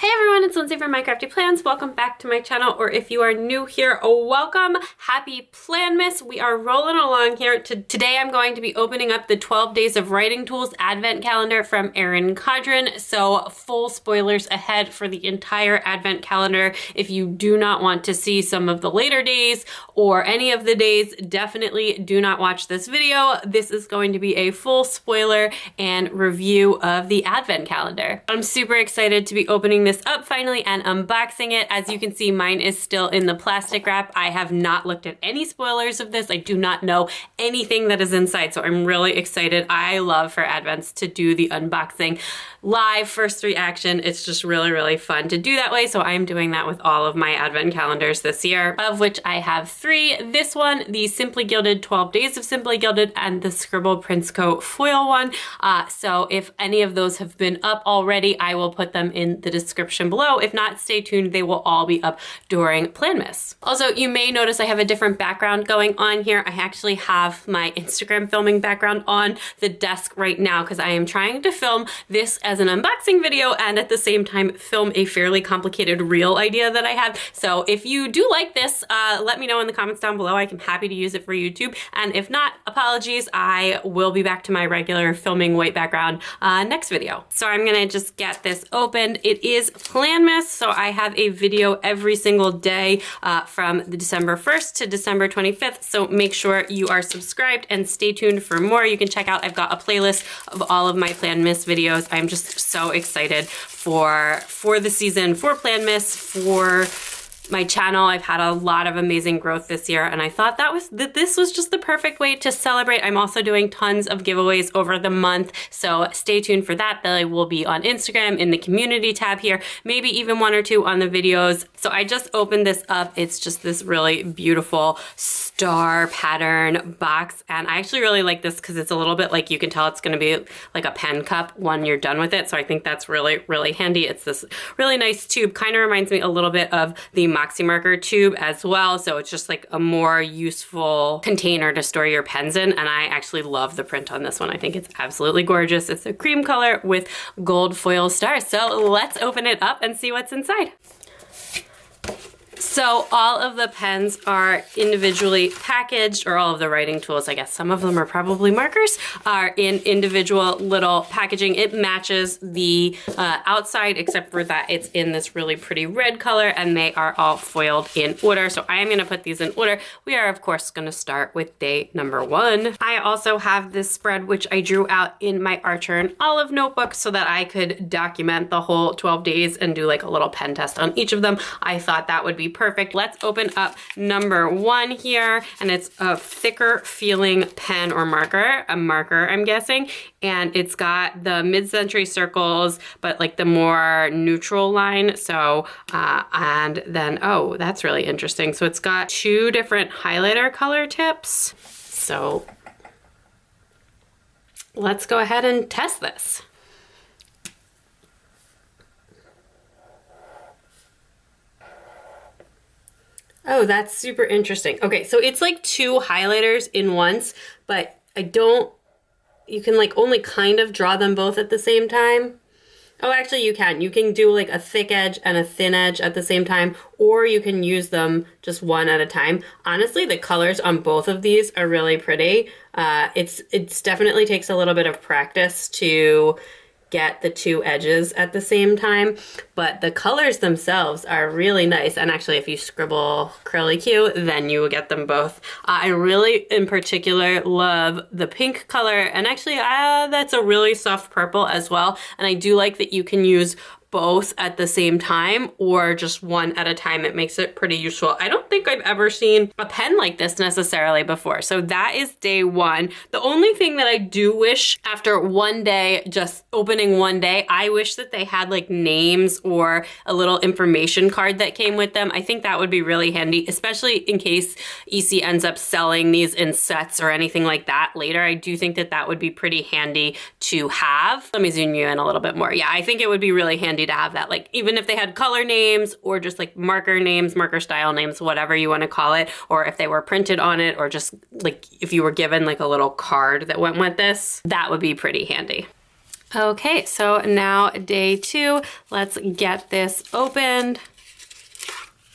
Hey everyone, it's Lindsay from My Crafty Plans. Welcome back to my channel, or if you are new here, welcome. Happy Planmas. We are rolling along here. Today I'm going to be opening up the 12 Days of Writing Tools Advent Calendar from Erin Condren. So full spoilers ahead for the entire Advent calendar. If you do not want to see some of the later days or any of the days, definitely do not watch this video. This is going to be a full spoiler and review of the Advent calendar. I'm super excited to be opening this up finally and unboxing it. As you can see, mine is still in the plastic wrap. I have not looked at any spoilers of this. I do not know anything that is inside, so I'm really excited. I love for Advents to do the unboxing live, first reaction. It's just really, really fun to do that way, so I'm doing that with all of my Advent calendars this year, of which I have 3. This one, the Simply Gilded 12 Days of Simply Gilded, and the Scribble Prince Co. foil one. So if any of those have been up already, I will put them in the description below. If not, stay tuned. They will all be up during PLANMAS. Also, you may notice I have a different background going on here. I actually have my Instagram filming background on the desk right now because I am trying to film this as an unboxing video and at the same time film a fairly complicated reel idea that I have. So if you do like this, let me know in the comments down below. I'm happy to use it for YouTube. And if not, apologies. I will be back to my regular filming white background next video. So I'm gonna just get this opened. It is PLANMAS, so I have a video every single day from the December 1st to December 25th, so make sure you are subscribed and stay tuned for more. You can check out, I've got a playlist of all of my PLANMAS videos. I'm just so excited for the season, for PLANMAS, for my channel. I've had a lot of amazing growth this year, and I thought that this was just the perfect way to celebrate. I'm also doing tons of giveaways over the month, so stay tuned for that. They will be on Instagram in the community tab here, maybe even 1 or 2 on the videos. So I just opened this up. It's just this really beautiful star pattern box, and I actually really like this because it's a little bit like, you can tell it's going to be like a pen cup when you're done with it, so I think that's really, really handy. It's this really nice tube, kind of reminds me a little bit of the Moxie marker tube as well, so it's just like a more useful container to store your pens in, and I actually love the print on this one. I think it's absolutely gorgeous. It's a cream color with gold foil stars, so let's open it up and see what's inside. So all of the pens are individually packaged, or all of the writing tools, I guess some of them are probably markers, are in individual little packaging. It matches the outside, except for that it's in this really pretty red color, and they are all foiled in order. So I am gonna put these in order. We are of course gonna start with day number 1. I also have this spread, which I drew out in my Archer and Olive notebook so that I could document the whole 12 days and do like a little pen test on each of them. I thought that would be perfect. Let's open up number 1 here, and it's a thicker feeling pen or marker, a marker I'm guessing, and it's got the mid-century circles, but like the more neutral line. So, and then, oh, that's really interesting. So it's got 2 different highlighter color tips. So let's go ahead and test this. Oh, that's super interesting. Okay, so it's like 2 highlighters in once, but you can like only kind of draw them both at the same time. Oh, actually you can. You can do like a thick edge and a thin edge at the same time, or you can use them just one at a time. Honestly, the colors on both of these are really pretty. It's definitely takes a little bit of practice to get the 2 edges at the same time, but the colors themselves are really nice. And actually, if you scribble curly Q, then you will get them both. I really, in particular, love the pink color, and actually that's a really soft purple as well. And I do like that you can use both at the same time or just one at a time. It makes it pretty useful. I don't think I've ever seen a pen like this necessarily before. So that is day 1. The only thing that I do wish after one day, just opening one day, I wish that they had like names or a little information card that came with them. I think that would be really handy, especially in case EC ends up selling these in sets or anything like that later. I do think that that would be pretty handy to have. Let me zoom you in a little bit more. Yeah, I think it would be really handy to have that, like even if they had color names or just like marker names, marker style names, whatever you want to call it, or if they were printed on it, or just like if you were given like a little card that went with this, that would be pretty handy. Okay, so now day 2, let's get this opened.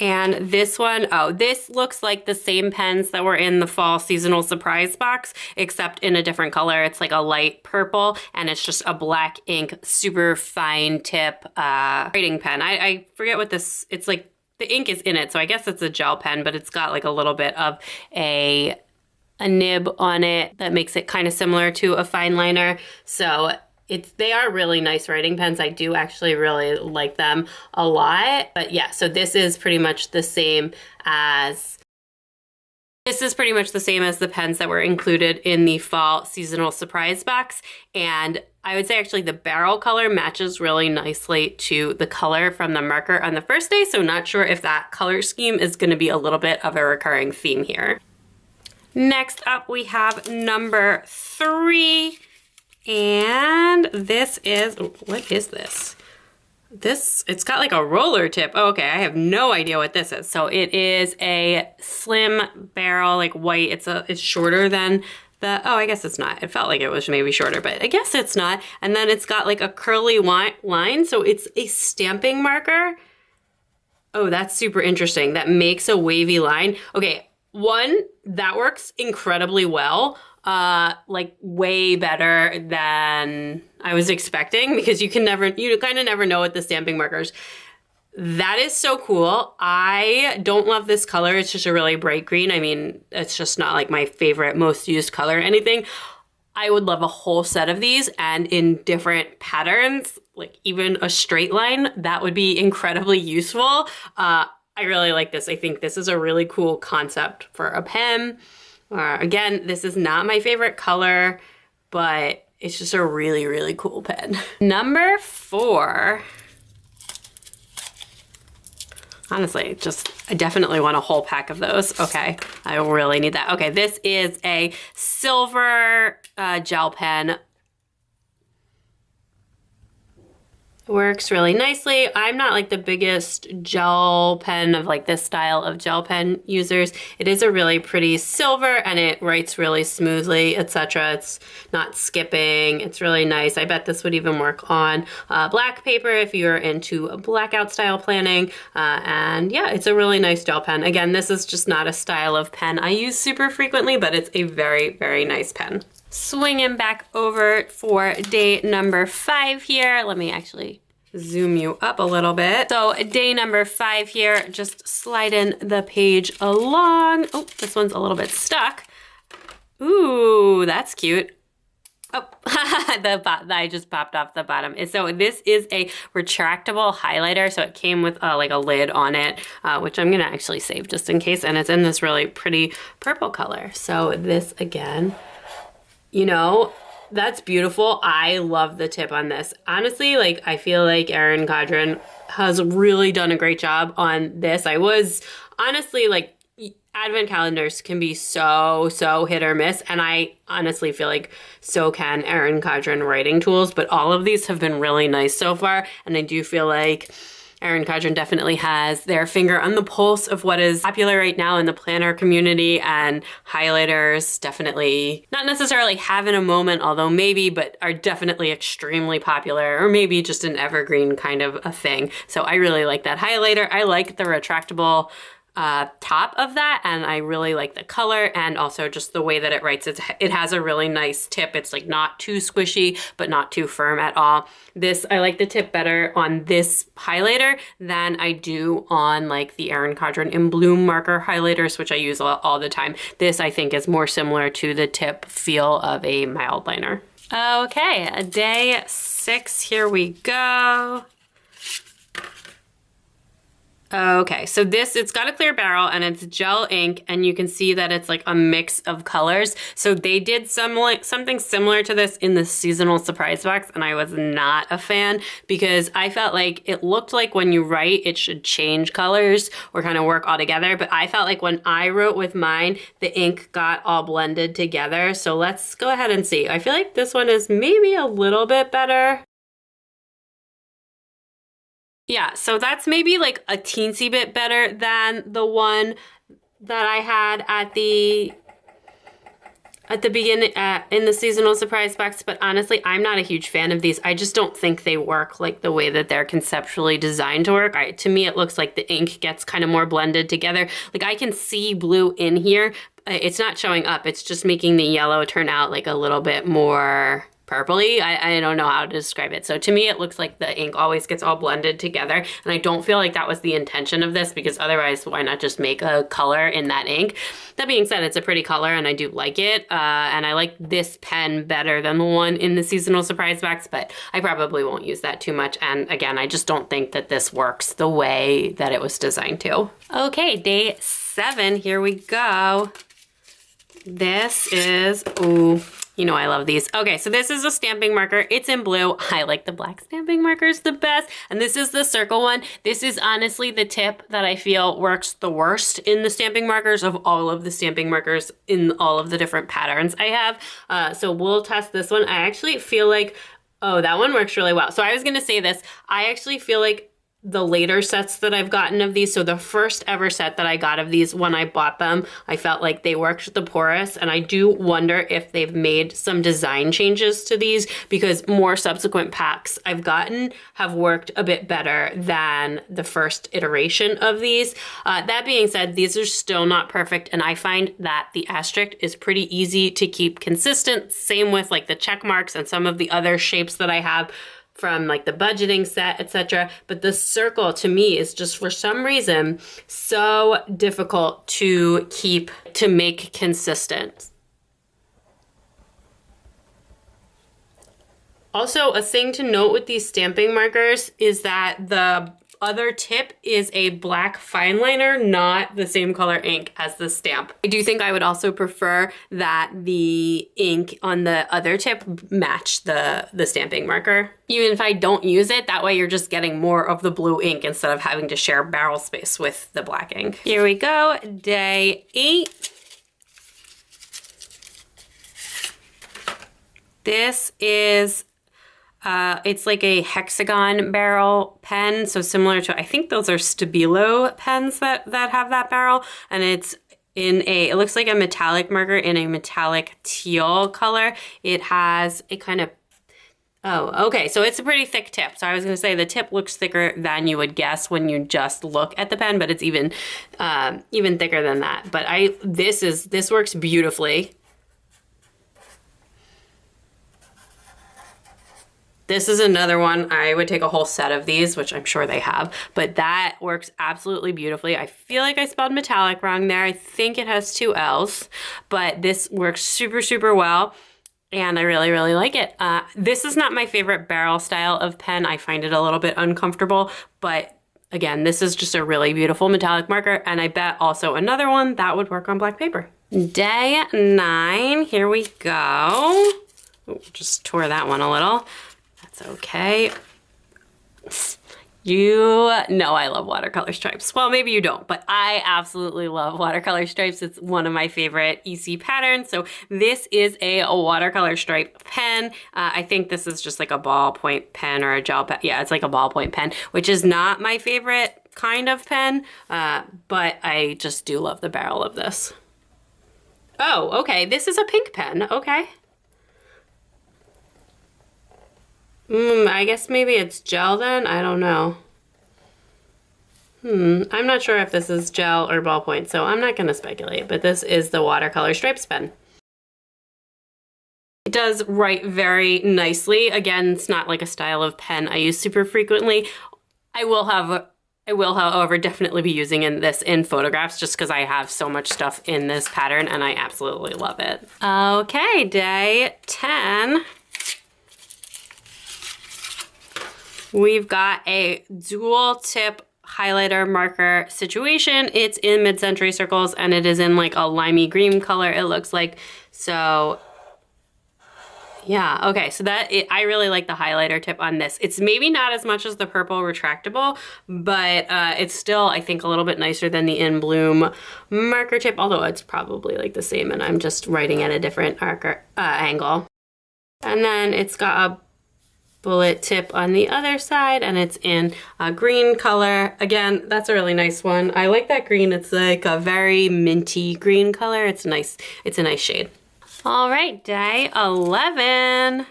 And this one, oh, this looks like the same pens that were in the fall seasonal surprise box, except in a different color. It's like a light purple, and it's just a black ink, super fine tip writing pen. I forget what this, it's like, the ink is in it, so I guess it's a gel pen, but it's got like a little bit of a nib on it that makes it kind of similar to a fine liner. So they are really nice writing pens. I do actually really like them a lot. But yeah, so this is pretty much the same as the pens that were included in the fall seasonal surprise box. And I would say actually the barrel color matches really nicely to the color from the marker on the first day. So not sure if that color scheme is going to be a little bit of a recurring theme here. Next up, we have number 3. And this is, what is this? It's got like a roller tip. Oh, okay, I have no idea what this is. So it is a slim barrel, like white. It's shorter than the, oh, I guess it's not. It felt like it was maybe shorter, but I guess it's not. And then it's got like a curly line. So it's a stamping marker. Oh, that's super interesting. That makes a wavy line. Okay, one, that works incredibly well. Like way better than I was expecting, because you kind of never know with the stamping markers. That is so cool. I don't love this color. It's just a really bright green. I mean, it's just not like my favorite, most used color or anything. I would love a whole set of these and in different patterns, like even a straight line. That would be incredibly useful. I really like this. I think this is a really cool concept for a pen. Again, this is not my favorite color, but it's just a really, really cool pen. Number 4. Honestly, I definitely want a whole pack of those. Okay, I really need that. Okay, this is a silver gel pen. Works really nicely. I'm not like the biggest gel pen of like this style of gel pen users. It is a really pretty silver and it writes really smoothly, etc. It's not skipping. It's really nice. I bet this would even work on black paper if you're into a blackout style planning. And yeah, it's a really nice gel pen. Again, this is just not a style of pen I use super frequently, but it's a very, very nice pen. Swinging back over for day number 5 here. Let me actually zoom you up a little bit. So day number 5 here, just sliding the page along. Oh, this one's a little bit stuck. Ooh, that's cute. Oh, I just popped off the bottom. So this is a retractable highlighter. So it came with like a lid on it, which I'm gonna actually save just in case. And it's in this really pretty purple color. So this again, you know, that's beautiful. I love the tip on this. Honestly, like I feel like Erin Condren has really done a great job on this. I was honestly like, Advent calendars can be so hit or miss. And I honestly feel like so can Erin Condren writing tools, but all of these have been really nice so far. And I do feel like Erin Condren definitely has their finger on the pulse of what is popular right now in the planner community, and highlighters definitely not necessarily having a moment, although maybe, but are definitely extremely popular, or maybe just an evergreen kind of a thing. So I really like that highlighter. I like the retractable top of that, and I really like the color and also just the way that it writes. It has a really nice tip. It's like not too squishy but not too firm at all. I like the tip better on this highlighter than I do on like the Erin Condren in Bloom marker highlighters, which I use all the time. This I think is more similar to the tip feel of a mild liner. Okay, day 6, here we go. Okay, so it's got a clear barrel and it's gel ink, and you can see that it's like a mix of colors. So they did something similar to this in the seasonal surprise box, and I was not a fan because I felt like it looked like when you write, it should change colors or kind of work all together. But I felt like when I wrote with mine, the ink got all blended together. So let's go ahead and see. I feel like this one is maybe a little bit better. Yeah, so that's maybe like a teensy bit better than the one that I had at the at the beginning in the seasonal surprise box, but honestly, I'm not a huge fan of these. I just don't think they work like the way that they're conceptually designed to work. To me, it looks like the ink gets kind of more blended together. Like I can see blue in here. It's not showing up. It's just making the yellow turn out like a little bit more purpley. I don't know how to describe it. So to me, it looks like the ink always gets all blended together. And I don't feel like that was the intention of this, because otherwise, why not just make a color in that ink? That being said, it's a pretty color and I do like it. And I like this pen better than the one in the seasonal surprise box, but I probably won't use that too much. And again, I just don't think that this works the way that it was designed to. Okay, day 7, here we go. This is, ooh, you know I love these. Okay, so this is a stamping marker. It's in blue. I like the black stamping markers the best. And this is the circle one. This is honestly the tip that I feel works the worst in the stamping markers of all of the stamping markers in all of the different patterns I have. So we'll test this one. I actually feel like, oh, that one works really well. So I was gonna say this. I actually feel like the later sets that I've gotten of these, so the first ever set that I got of these when I bought them, I felt like they worked the porous, and I do wonder if they've made some design changes to these, because more subsequent packs I've gotten have worked a bit better than the first iteration of these. That being said, these are still not perfect, and I find that the asterisk is pretty easy to keep consistent. Same with like the check marks and some of the other shapes that I have from like the budgeting set, etc. But the circle to me is just for some reason so difficult to make consistent. Also, a thing to note with these stamping markers is that the other tip is a black fine liner, not the same color ink as the stamp. I do think I would also prefer that the ink on the other tip match the stamping marker. Even if I don't use it, that way you're just getting more of the blue ink instead of having to share barrel space with the black ink. Here we go, day 8. This is it's like a hexagon barrel pen, so similar to, I think those are Stabilo pens that have that barrel, and it's in it looks like a metallic marker in a metallic teal color. It has a kind of, oh, okay, so it's a pretty thick tip. So I was gonna say the tip looks thicker than you would guess when you just look at the pen, but it's even thicker than that. But this works beautifully. This is another one. I would take a whole set of these, which I'm sure they have, but that works absolutely beautifully. I feel like I spelled metallic wrong there. I think it has 2 L's, but this works super, super well, and I really, really like it. This is not my favorite barrel style of pen. I find it a little bit uncomfortable, but again, this is just a really beautiful metallic marker, and I bet also another one that would work on black paper. Day 9, here we go. Ooh, just tore that one a little. That's okay. You know I love watercolor stripes. Well, maybe you don't, but I absolutely love watercolor stripes. It's one of my favorite EC patterns. So this is a watercolor stripe pen. I think this is just like a ballpoint pen or a gel pen. Yeah, it's like a ballpoint pen, which is not my favorite kind of pen, but I just do love the barrel of this. Oh, okay, this is a pink pen, okay. I guess maybe it's gel then? I don't know. I'm not sure if this is gel or ballpoint, so I'm not gonna speculate, but this is the watercolor stripes pen. It does write very nicely. Again, it's not like a style of pen I use super frequently. I will, however, definitely be using this in photographs just because I have so much stuff in this pattern and I absolutely love it. Okay, day 10. We've got a dual tip highlighter marker situation. It's in mid-century circles and it is in like a limey green color, it looks like. So yeah, okay, so I really like the highlighter tip on this. It's maybe not as much as the purple retractable, but it's still, I think, a little bit nicer than the In Bloom marker tip, although it's probably like the same and I'm just writing at a different angle. And then it's got a bullet tip on the other side and it's in a green color. Again, that's a really nice one. I like that green. It's like a very minty green color. It's nice. It's a nice shade. All right, day 11.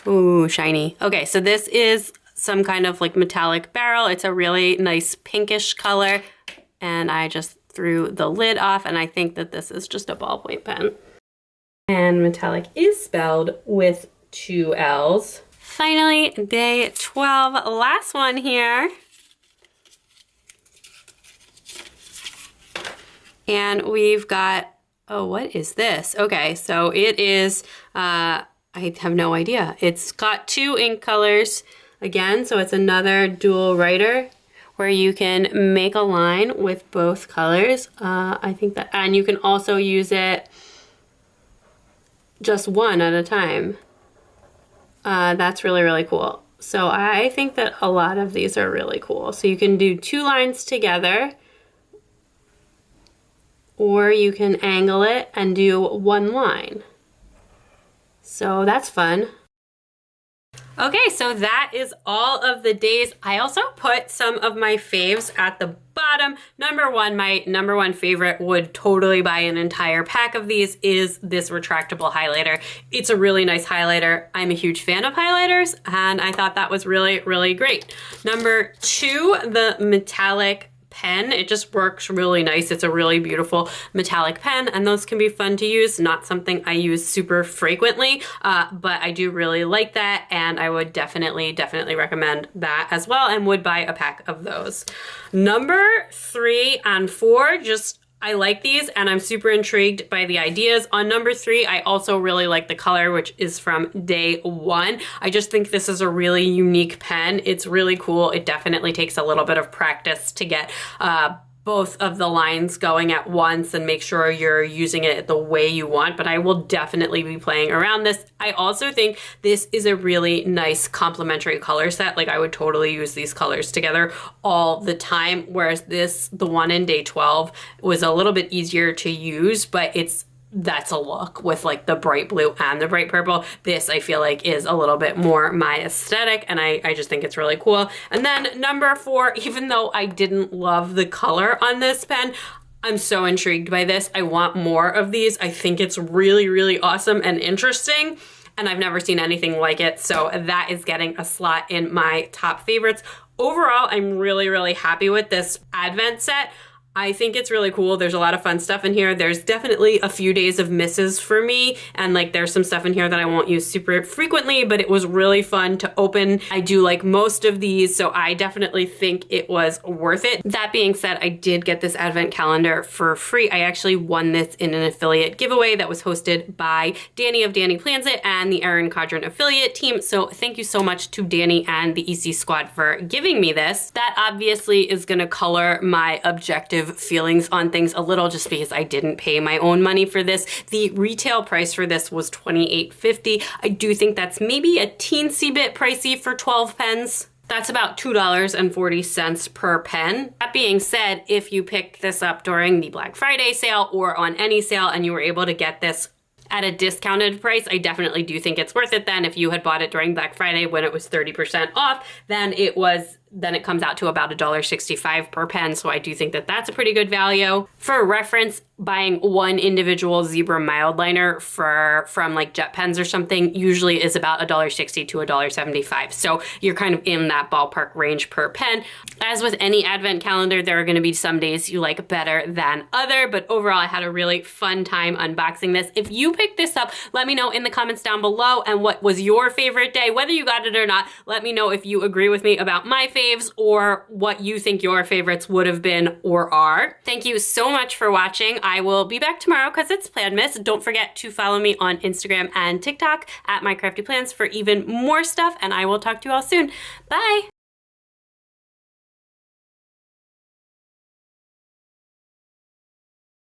Ooh, shiny. Okay, so this is some kind of like metallic barrel. It's a really nice pinkish color. And I just threw the lid off, and I think that this is just a ballpoint pen. And metallic is spelled with 2 L's. Finally, day 12, last one here. And we've got, oh, what is this? Okay, so it is, I have no idea. It's got 2 ink colors again, so it's another dual writer where you can make a line with both colors. I think that, and you can also use it just one at a time. That's really, really cool. So I think that a lot of these are really cool. So you can do 2 lines together, or you can angle it and do 1 line. So that's fun. Okay, so that is all of the days. I also put some of my faves at the bottom. Number 1, my number 1 favorite, would totally buy an entire pack of these, is this retractable highlighter. It's a really nice highlighter. I'm a huge fan of highlighters, and I thought that was really, really great. Number 2, the metallic pen. It just works really nice. It's a really beautiful metallic pen, and those can be fun to use. Not something I use super frequently, but I do really like that, and I would definitely recommend that as well, and would buy a pack of those. Number 3 and 4, just I like these, and I'm super intrigued by the ideas. On number 3, I also really like the color, which is from day 1. I just think this is a really unique pen. It's really cool. It definitely takes a little bit of practice to get both of the lines going at once and make sure you're using it the way you want, but I will definitely be playing around this. I also think this is a really nice complementary color set. Like, I would totally use these colors together all the time, whereas the one in day 12 was a little bit easier to use, but that's a look with like the bright blue and the bright purple. This, I feel like, is a little bit more my aesthetic, and I just think it's really cool. And then number 4, even though I didn't love the color on this pen, I'm so intrigued by this. I want more of these. I think it's really, really awesome and interesting, and I've never seen anything like it. So that is getting a slot in my top favorites. Overall, I'm really, really happy with this Advent set. I think it's really cool. There's a lot of fun stuff in here. There's definitely a few days of misses for me, and like there's some stuff in here that I won't use super frequently, but it was really fun to open. I do like most of these, so I definitely think it was worth it. That being said, I did get this Advent calendar for free. I actually won this in an affiliate giveaway that was hosted by Danny of Danny Plans It and the Erin Condren affiliate team. So thank you so much to Danny and the EC squad for giving me this. That obviously is gonna color my objective feelings on things a little, just because I didn't pay my own money for this. The retail price for this was $28.50. I do think that's maybe a teensy bit pricey for 12 pens. That's about $2.40 per pen. That being said, if you picked this up during the Black Friday sale or on any sale and you were able to get this at a discounted price, I definitely do think it's worth it then. If you had bought it during Black Friday when it was 30% off, then it comes out to about $1.65 per pen. So I do think that that's a pretty good value. For reference, buying one individual zebra mild liner from like Jet Pens or something usually is about $1.60 to $1.75. So you're kind of in that ballpark range per pen. As with any Advent calendar, there are going to be some days you like better than other, but overall I had a really fun time unboxing this. If you picked this up, let me know in the comments down below, and what was your favorite day, whether you got it or not. Let me know if you agree with me about my faves or what you think your favorites would have been or are. Thank you so much for watching. I will be back tomorrow because it's PLANMAS. Don't forget to follow me on Instagram and TikTok at My Crafty Plans for even more stuff, and I will talk to you all soon. Bye!